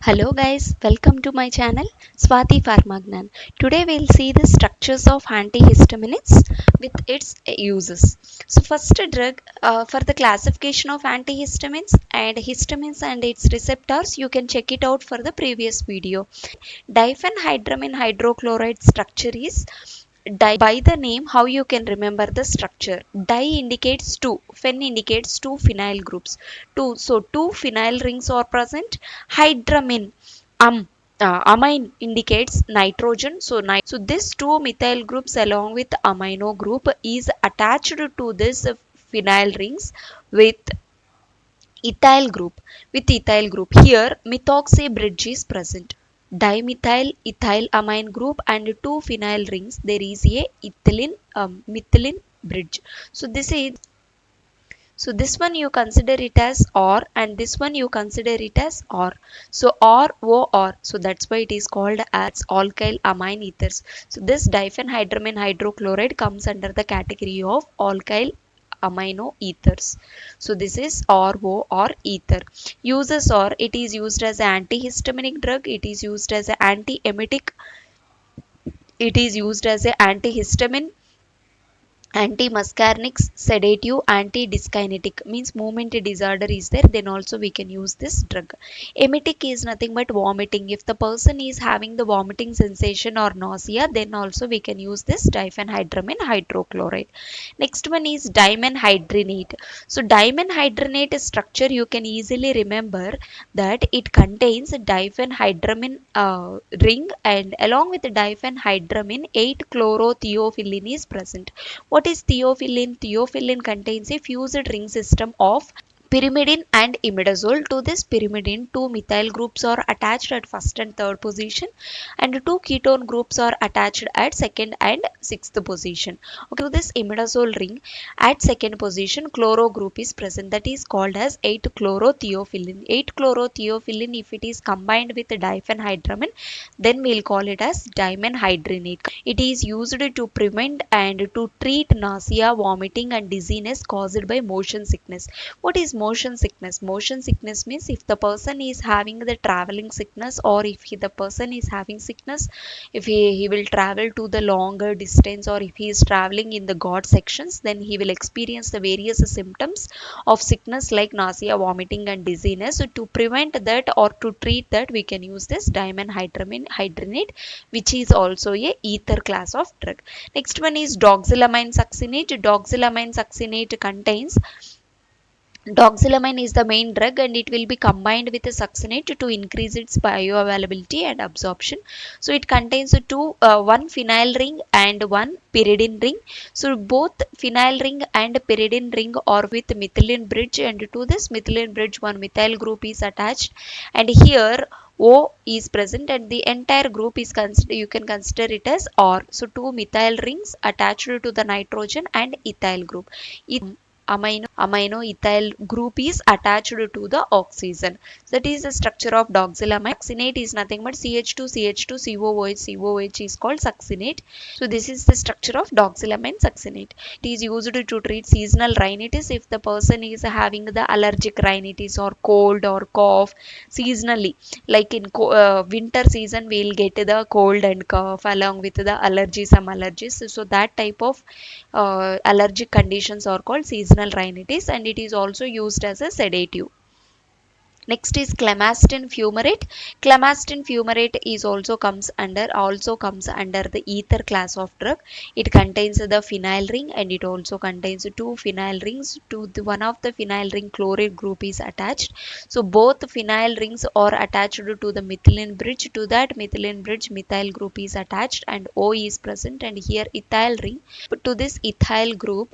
Hello guys, welcome to my channel Swati Pharmagnan. Today we'll see the structures of antihistaminics with its uses. So first drug for the classification of antihistamines and histamines and its receptors, you can check it out for the previous video. Diphenhydramine hydrochloride structure is by the name. How you can remember the structure? Di indicates two, phen indicates two phenyl groups, two phenyl rings are present. Hydramine, um amine indicates nitrogen, so this two methyl groups along with amino group is attached to this phenyl rings with ethyl group. Here methoxy bridge is present. Dimethyl ethyl amine group and two phenyl rings, there is a methylene bridge. So this one you consider it as or, and this one you consider it as or. So or o or, so that's why it is called as alkyl amine ethers. So this diphenhydramine hydrochloride comes under the category of alkyl amino ethers. So this is RO or ether. Uses or, it is used as an antihistaminic drug, it is used as an antiemetic, it is used as an antihistamine, anti-muscarinic, sedative, anti-dyskinetic, means movement disorder is there, then also we can use this drug. Emetic is nothing but vomiting. If the person is having the vomiting sensation or nausea, then also we can use this diphenhydramine hydrochloride. Next one is dimenhydrinate. So dimenhydrinate structure you can easily remember that it contains diphenhydramine ring, and along with the diphenhydramine 8 chlorotheophylline is present. What is theophylline? Theophylline contains a fused ring system of pyrimidine and imidazole. To this pyrimidine, two methyl groups are attached at first and third position, and two ketone groups are attached at second and sixth position. Okay, to this imidazole ring at second position, chloro group is present, that is called as 8-chlorotheophylline. 8-chlorotheophylline, if it is combined with diphenhydramine, then we'll call it as dimenhydrinate. It is used to prevent and to treat nausea, vomiting and dizziness caused by motion sickness. What is motion sickness? Motion sickness means if the person is having the traveling sickness, or if the person is having sickness, if he will travel to the longer distance, or if he is traveling in the God sections, then he will experience the various symptoms of sickness like nausea, vomiting and dizziness. So to prevent that or to treat that, we can use this dimenhydramine hydrinate, which is also a ether class of drug. Next one is doxylamine succinate. Doxylamine succinate contains, doxylamine is the main drug and it will be combined with a succinate to increase its bioavailability and absorption. So it contains one phenyl ring and one pyridine ring. So both phenyl ring and pyridine ring are with methylene bridge, and to this methylene bridge one methyl group is attached, and here O is present, and the entire group is considered, you can consider it as R. So two methyl rings attached to the nitrogen and ethyl group. Amino ethyl group is attached to the oxygen. That is the structure of doxylamine. Succinate is nothing but CH2CH2 COOH is called succinate. So this is the structure of doxylamine succinate. It is used to treat seasonal rhinitis if the person is having the allergic rhinitis or cold or cough seasonally. Like in winter season, we'll get the cold and cough along with the some allergies. So that type of allergic conditions are called seasonal rhinitis, and it is also used as a sedative. Next is clemastine fumarate. Clemastine fumarate is also comes under the ether class of drug. It contains the phenyl ring, and it also contains two phenyl rings. To the one of the phenyl ring chloride group is attached. So both phenyl rings are attached to the methylene bridge. To that methylene bridge, methyl group is attached and O is present, and here ethyl ring. To this ethyl group,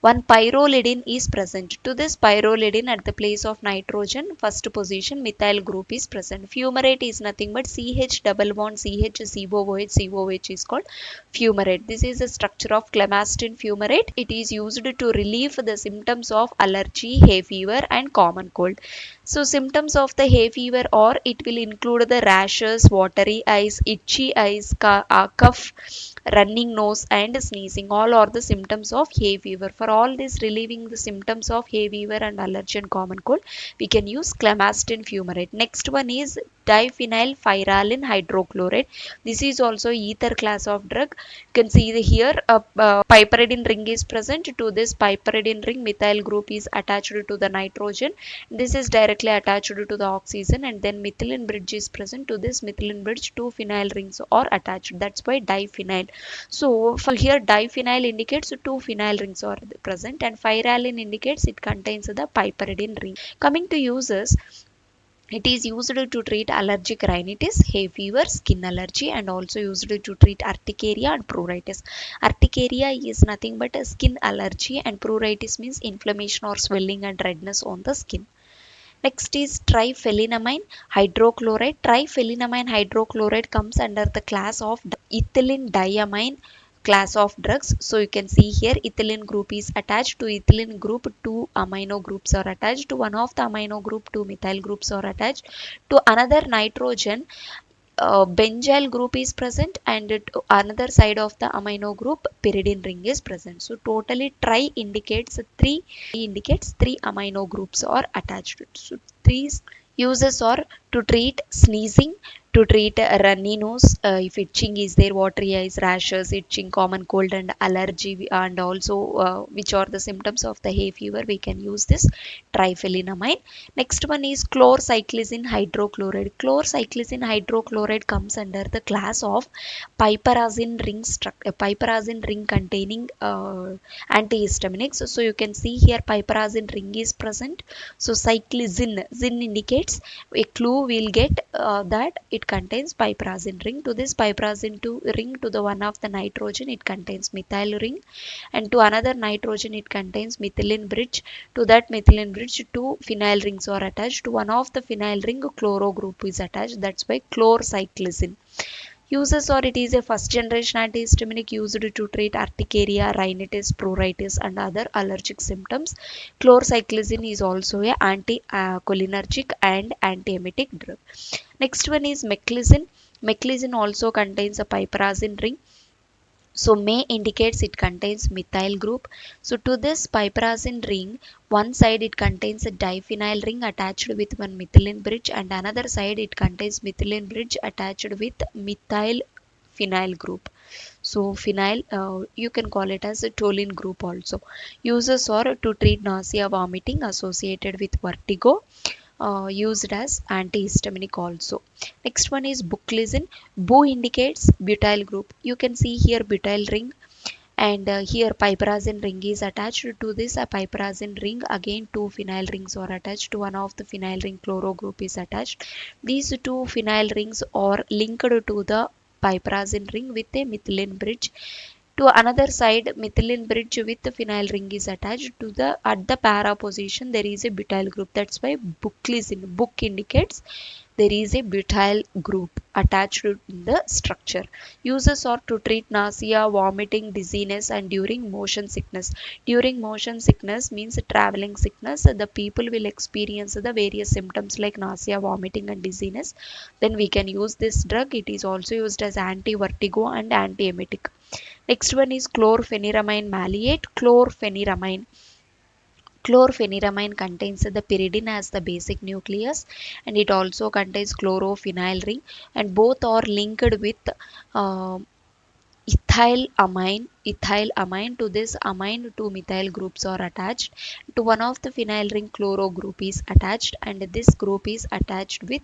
one pyrrolidine is present. To this pyrrolidine, at the place of nitrogen, first position methyl group is present. Fumarate is nothing but CH double bond CH COOH is called fumarate. This is the structure of clemastine fumarate. It is used to relieve the symptoms of allergy, hay fever and common cold. So symptoms of the hay fever, or it will include the rashes, watery eyes, itchy eyes, cough, running nose and sneezing. All are the symptoms of hay fever. For all this, relieving the symptoms of hay fever and allergy and common cold, we can use clemastine fumarate. Next one is diphenyl pyrroline hydrochloride. This is also ether class of drug. You can see here a piperidine ring is present. To this piperidine ring, methyl group is attached to the nitrogen. This is directly attached to the oxygen, and then methylene bridge is present. To this methylene bridge, two phenyl rings are attached. That's why diphenyl. So for here diphenyl indicates two phenyl rings are present, and pyrroline indicates it contains the piperidine ring. Coming to uses, it is used to treat allergic rhinitis, hay fever, skin allergy, and also used to treat urticaria and pruritus. Urticaria is nothing but a skin allergy, and pruritus means inflammation or swelling and redness on the skin. Next is triphenyllamine hydrochloride. Triphenyllamine hydrochloride comes under the class of ethylene diamine class of drugs. So you can see here ethylene group is attached to ethylene group, two amino groups are attached to one of the amino group, two methyl groups are attached to another nitrogen. Benzyl group is present, and another side of the amino group pyridine ring is present. So totally tri indicates three amino groups are attached. So three uses are to treat sneezing, to treat runny nose, if itching is there, watery eyes, rashes, itching, common cold and allergy, and also which are the symptoms of the hay fever, we can use this triphenyllamine. Next one is chlorcyclizine hydrochloride. Chlorcyclizine hydrochloride comes under the class of piperazine ring containing antihistaminics. So you can see here piperazine ring is present. So cyclizine, zin indicates a clue we'll get that it contains piperazine ring. To this piperazine ring, to the one of the nitrogen, it contains methyl ring, and to another nitrogen it contains methylene bridge. To that methylene bridge, two phenyl rings are attached. To one of the phenyl ring, chloro group is attached. That's why chlorcyclizine. Uses, or it is a first generation antihistaminic used to treat urticaria, rhinitis, pruritus and other allergic symptoms. Chlorcyclizine is also a anti-cholinergic and antiemetic drug. Next one is meclizine. Meclizine also contains a piperazine ring. So May indicates it contains methyl group. So to this piperazine ring, one side it contains a diphenyl ring attached with one methylene bridge, and another side it contains methylene bridge attached with methyl phenyl group. So phenyl, you can call it as a toluene group also. Uses are to treat nausea, vomiting associated with vertigo, used as antihistaminic also. Next one is buclizine. Bu indicates butyl group. You can see here butyl ring, and here piperazine ring is attached to this piperazine ring. Again two phenyl rings are attached. To one of the phenyl ring, chloro group is attached. These two phenyl rings are linked to the piperazine ring with a methylene bridge. To another side, methylene bridge with the phenyl ring is attached. To the at the para position there is a butyl group. That's why buclizine, book indicates there is a butyl group attached to the structure. Uses are to treat nausea, vomiting, dizziness and during motion sickness. During motion sickness means traveling sickness. The people will experience the various symptoms like nausea, vomiting and dizziness. Then we can use this drug. It is also used as anti-vertigo and antiemetic. Next one is chlorpheniramine maleate. Chlorpheniramine contains the pyridine as the basic nucleus, and it also contains chlorophenyl ring, and both are linked with uh, ethylamine. To this amine, two methyl groups are attached. To one of the phenyl ring, chloro group is attached, and this group is attached with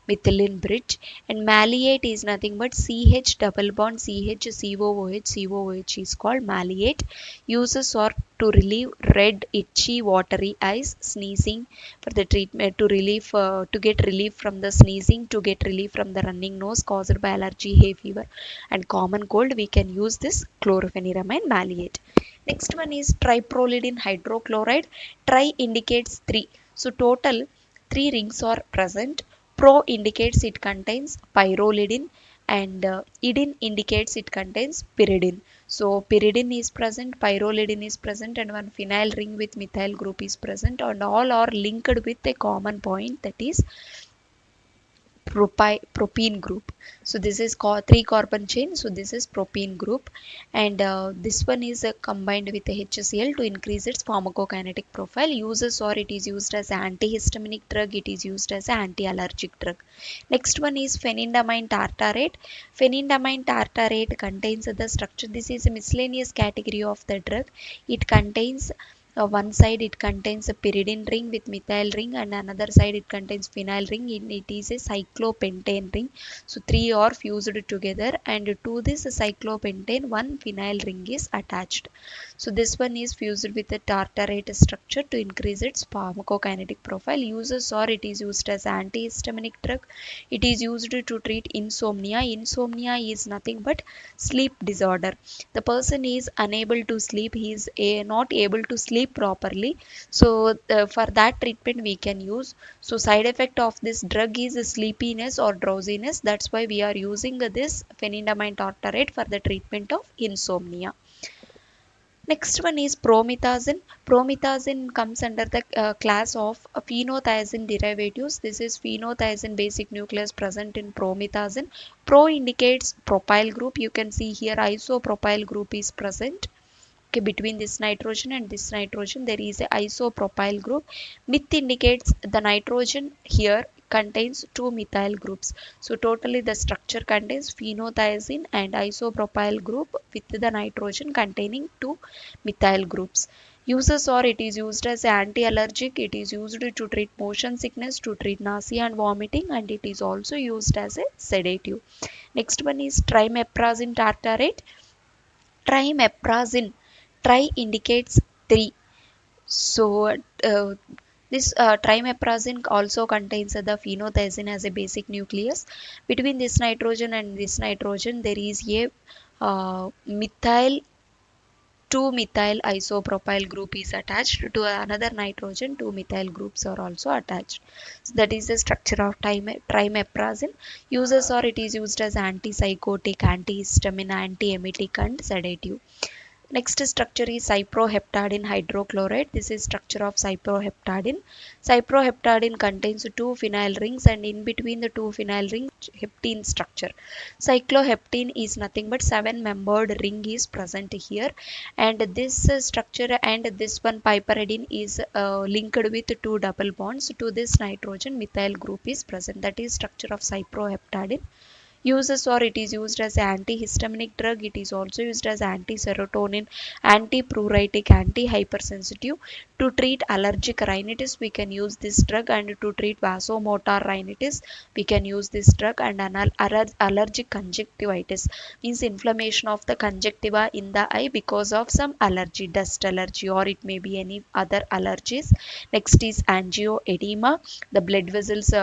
methylene bridge. And maleate is nothing but CH double bond CH COOH is called maleate. Uses are to relieve red, itchy, watery eyes, sneezing, for the treatment to relieve to get relief from the sneezing, to get relief from the running nose caused by allergy, hay fever and common cold. We can use this chlorpheniramine maleate. Next one is triprolidine hydrochloride. Tri indicates three. So total three rings are present. Pro indicates it contains pyrrolidine, and idine indicates it contains pyridine. So pyridine is present, pyrrolidine is present, and one phenyl ring with methyl group is present, and all are linked with a common point, that is propene group. So this is 3 carbon chain. So this is propene group, and this one is combined with the HCl to increase its pharmacokinetic profile. Uses or it is used as an antihistaminic drug. It is used as an anti-allergic drug. Next one is phenindamine tartarate. Phenindamine tartarate contains the structure. This is a miscellaneous category of the drug. It contains one side it contains a pyridine ring with methyl ring, and another side it contains phenyl ring. It is a cyclopentane ring. So three are fused together, and to this cyclopentane one phenyl ring is attached. So this one is fused with a tartarate structure to increase its pharmacokinetic profile. Uses or it is used as antihistaminic drug. It is used to treat insomnia. Insomnia is nothing but sleep disorder. The person is unable to sleep, he is not able to sleep properly. So for that treatment we can use. So side effect of this drug is sleepiness or drowsiness. That's why we are using this phenindamine tartarate for the treatment of insomnia. Next one is promethazine. Promethazine comes under the class of phenothiazine derivatives. This is phenothiazine basic nucleus present in promethazine. Pro indicates propyl group. You can see here isopropyl group is present. Okay, between this nitrogen and this nitrogen there is a isopropyl group. Meth indicates the nitrogen here contains two methyl groups. So totally the structure contains phenothiazine and isopropyl group with the nitrogen containing two methyl groups. Uses or it is used as anti-allergic. It is used to treat motion sickness, to treat nausea and vomiting, and it is also used as a sedative. Next one is trimeprazine tartarate. Trimeprazine, tri indicates 3. So this trimeprazine also contains the phenothiazine as a basic nucleus. Between this nitrogen and this nitrogen there is a methyl 2-methyl isopropyl group is attached to another nitrogen. 2 methyl groups are also attached. So that is the structure of trimeprazine. Uses or it is used as antipsychotic, antihistamine, antiemetic and sedative. Next structure is cyproheptadine hydrochloride. This is structure of cyproheptadine. Cyproheptadine contains two phenyl rings, and in between the two phenyl rings heptene structure. Cycloheptene is nothing but 7-membered ring is present here, and this structure and this one piperidine is linked with two double bonds. To this nitrogen methyl group is present. That is structure of cyproheptadine. Uses or it is used as antihistaminic drug. It is also used as anti-serotonin, antipruritic, anti-hypersensitive. To treat allergic rhinitis we can use this drug, and to treat vasomotor rhinitis we can use this drug, and allergic conjunctivitis means inflammation of the conjunctiva in the eye because of some allergy, dust allergy, or it may be any other allergies. Next is angioedema. The blood vessels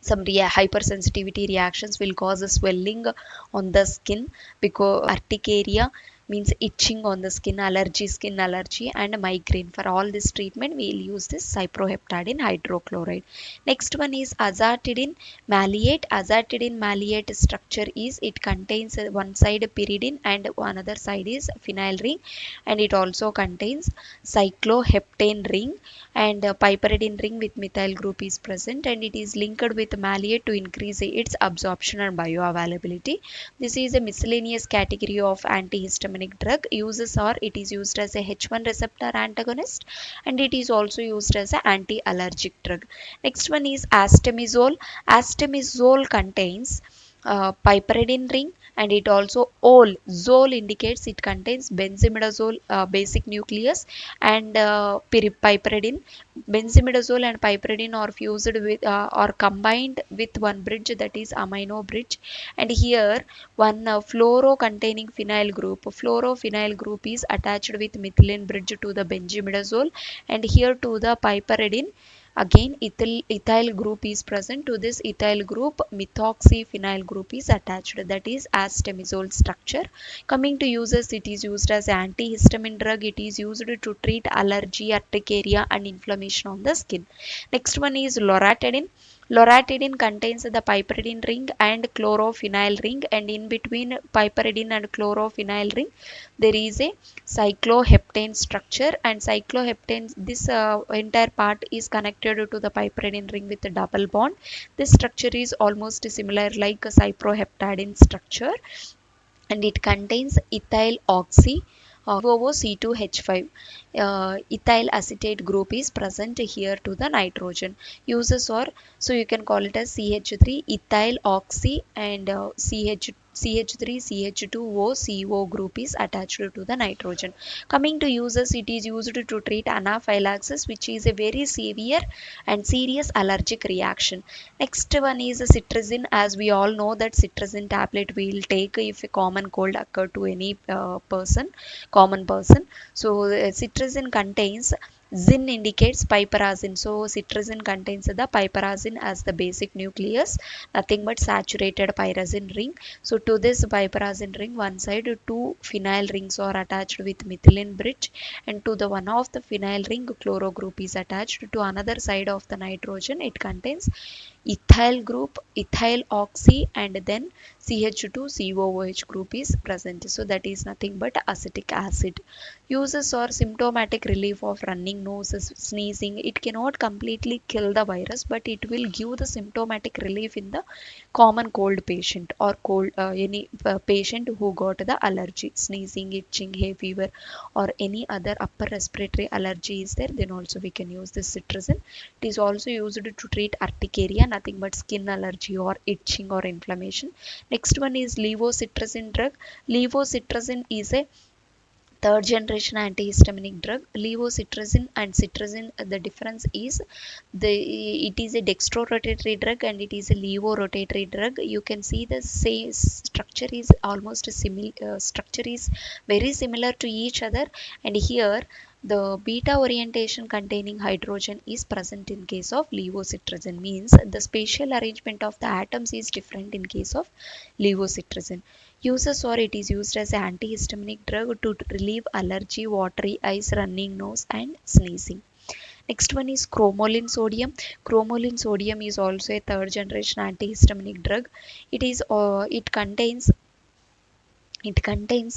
some hypersensitivity reactions will cause a swelling on the skin, because urticaria means itching on the skin allergy and migraine. For all this treatment we will use this cyproheptadine hydrochloride. Next one is azatidine maleate. Azatidine maleate structure is it contains one side pyridine and another side is phenyl ring, and it also contains cycloheptane ring, and piperidine ring with methyl group is present, and it is linked with maleate to increase its absorption and bioavailability. This is a miscellaneous category of antihistaminic drug. Uses are it is used as a H1 receptor antagonist, and it is also used as an anti-allergic drug. Next one is astemizole. Astemizole contains piperidine ring, and it also ol. Zole indicates it contains benzimidazole basic nucleus and piperidine. Benzimidazole and piperidine are fused with or combined with one bridge, that is amino bridge, and here one fluoro containing phenyl group. Fluorophenyl group is attached with methylene bridge to the benzimidazole, and here to the piperidine again ethyl group is present. To this ethyl group methoxyphenyl group is attached, that is astemizole structure. Coming to uses, it is used as antihistamine drug. It is used to treat allergy, urticaria and inflammation on the skin. Next one is loratadine. Loratadine contains the piperidine ring and chlorophenyl ring, and in between piperidine and chlorophenyl ring there is a cycloheptane structure, and cycloheptane, this entire part is connected to the piperidine ring with a double bond. This structure is almost similar like a cyproheptadine structure, and it contains ethyl oxy COOC2H5. Ethyl acetate group is present here to the nitrogen. Uses or so you can call it as CH3 ethyl oxy, and CH3 CH2O CO group is attached to the nitrogen. Coming to uses, it is used to treat anaphylaxis, which is a very severe and serious allergic reaction. Next one is cetirizine. As we all know that cetirizine tablet we will take if a common cold occur to any common person. So cetirizine contains, zin indicates piperazine. So cetirizine contains the piperazine as the basic nucleus, nothing but saturated pyrazine ring. So to this piperazine ring, one side two phenyl rings are attached with methylene bridge, and to the one of the phenyl ring chloro group is attached. To another side of the nitrogen, it contains ethyl group, ethyl oxy, and then CH2COOH group is present. So that is nothing but acetic acid. Uses or symptomatic relief of running noses, sneezing. It cannot completely kill the virus, but it will give the symptomatic relief in the common cold patient or cold any patient who got the allergy, sneezing, itching, hay fever, or any other upper respiratory allergy is there. Then also we can use this cetirizine. It is also used to treat urticaria, nothing but skin allergy or itching or inflammation. Next one is levocetirizine drug. Levocetirizine is a third generation antihistaminic drug. Levocetirizine and cetirizine, the difference is it is a dextrorotatory drug and it is a levorotatory drug. You can see the same structure is almost similar. Structure is very similar to each other, and here the beta orientation containing hydrogen is present in case of levocetirizine, means the spatial arrangement of the atoms is different in case of levocetirizine. Uses or it is used as an antihistaminic drug to relieve allergy, watery eyes, running nose, and sneezing. Next one is cromolyn sodium. Cromolyn sodium is also a third generation antihistaminic drug. It contains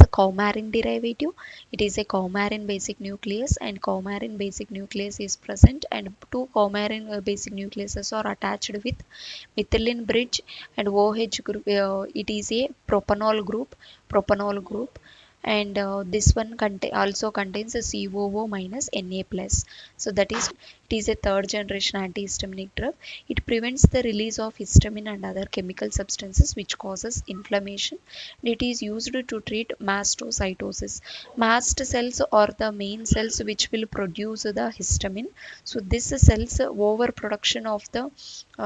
a coumarin derivative. It is a coumarin basic nucleus, and coumarin basic nucleus is present, and two coumarin basic nucleuses are attached with methylene bridge and OH group. It is a propanol group, and this one also contains a COO minus Na plus. So that is, it is a third generation antihistaminic drug. It prevents the release of histamine and other chemical substances which causes inflammation. It is used to treat mastocytosis. Mast cells are the main cells which will produce the histamine. So this cells overproduction of the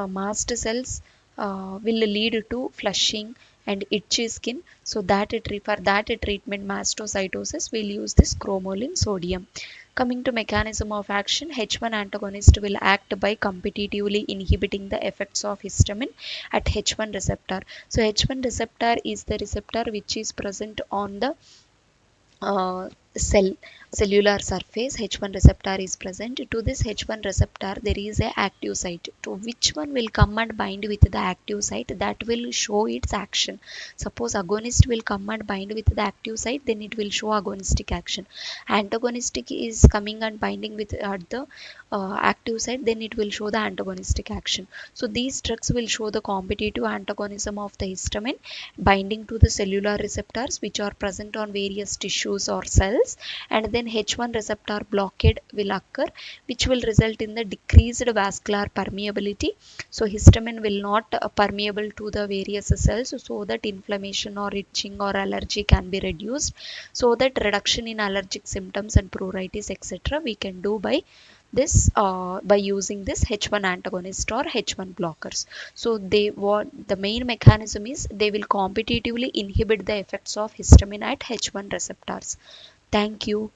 mast cells will lead to flushing and itchy skin. So that for that treatment mastocytosis we'll use this cromolyn sodium. Coming to mechanism of action, H1 antagonist will act by competitively inhibiting the effects of histamine at H1 receptor. So H1 receptor is the receptor which is present on the uh, cell cellular surface. H1 receptor is present. To this H1 receptor there is a active site, to which one will come and bind with the active site, that will show its action. Suppose agonist will come and bind with the active site, then it will show agonistic action. Antagonistic is coming and binding with at the active site, then it will show the antagonistic action. So these drugs will show the competitive antagonism of the histamine binding to the cellular receptors which are present on various tissues or cells, and then H1 receptor blockade will occur, which will result in the decreased vascular permeability. So histamine will not permeable to the various cells, so that inflammation or itching or allergy can be reduced, so that reduction in allergic symptoms and pruritus etc. we can do by this by using this H1 antagonist or H1 blockers. So they, what the main mechanism is, they will competitively inhibit the effects of histamine at H1 receptors. Thank you.